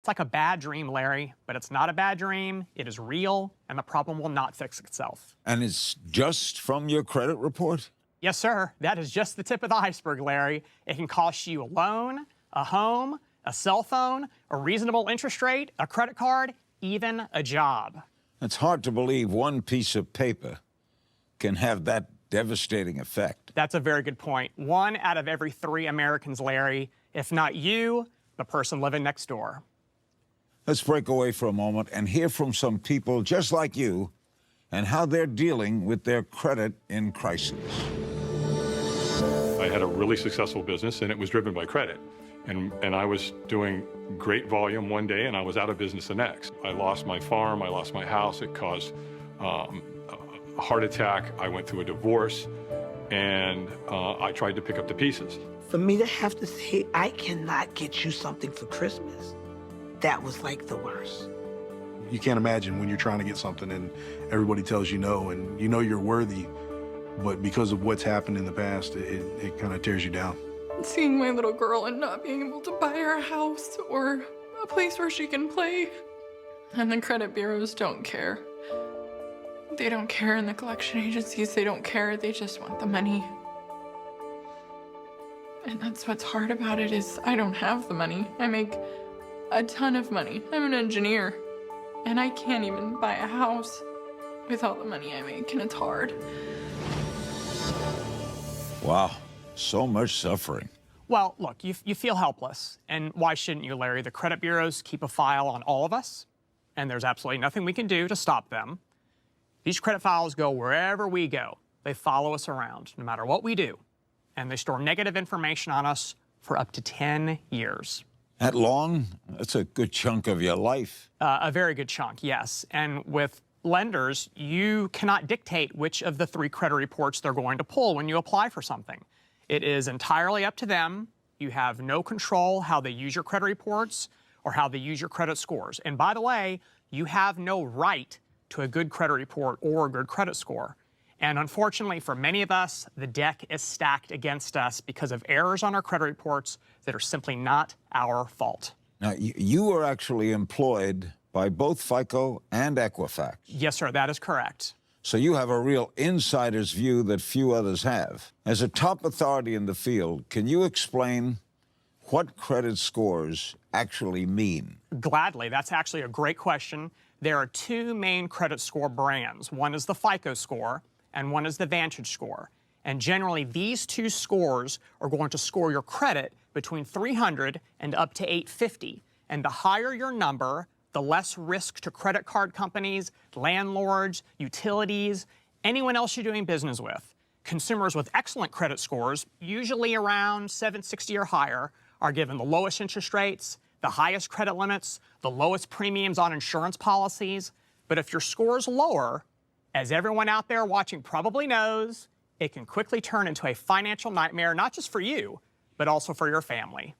It's like a bad dream, Larry, but it's not a bad dream. It is real, and the problem will not fix itself. And it's just from your credit report? Yes, sir. That is just the tip of the iceberg, Larry. It can cost you a loan, a home, a cell phone, a reasonable interest rate, a credit card, even a job. It's hard to believe one piece of paper can have that devastating effect. That's a very good point. 1 out of every 3 Americans, Larry, if not you, the person living next door. Let's break away for a moment and hear from some people just like you and how they're dealing with their credit in crisis. I had a really successful business, and it was driven by credit. And I was doing great volume one day, and I was out of business the next. I lost my farm, I lost my house, it caused a heart attack, I went through a divorce, and I tried to pick up the pieces. For me to have to say, I cannot get you something for Christmas, that was like the worst. You can't imagine when you're trying to get something and everybody tells you no, and you know you're worthy, but because of what's happened in the past, it kind of tears you down. Seeing my little girl and not being able to buy her a house or a place where she can play. And the credit bureaus don't care. They don't care, and the collection agencies, they don't care. They just want the money. And that's what's hard about it is I don't have the money. I make a ton of money. I'm an engineer, and I can't even buy a house with all the money I make, and it's hard. Wow, so much suffering. Well, look, you feel helpless, and why shouldn't you, Larry? The credit bureaus keep a file on all of us, and there's absolutely nothing we can do to stop them. These credit files go wherever we go. They follow us around, no matter what we do, and they store negative information on us for up to 10 years. That long? That's a good chunk of your life. A very good chunk, yes. And with lenders, you cannot dictate which of the 3 credit reports they're going to pull when you apply for something. It is entirely up to them. You have no control how they use your credit reports or how they use your credit scores. And by the way, you have no right to a good credit report or a good credit score. And unfortunately for many of us, the deck is stacked against us because of errors on our credit reports that are simply not our fault. Now, you were actually employed by both FICO and Equifax. Yes, sir, that is correct. So you have a real insider's view that few others have. As a top authority in the field, can you explain what credit scores actually mean? Gladly. That's actually a great question. There are 2 main credit score brands. One is the FICO score, and one is the Vantage score. And generally, these 2 scores are going to score your credit between 300 and up to 850. And the higher your number, the less risk to credit card companies, landlords, utilities, anyone else you're doing business with. Consumers with excellent credit scores, usually around 760 or higher, are given the lowest interest rates, the highest credit limits, the lowest premiums on insurance policies. But if your score is lower, as everyone out there watching probably knows, it can quickly turn into a financial nightmare, not just for you, but also for your family.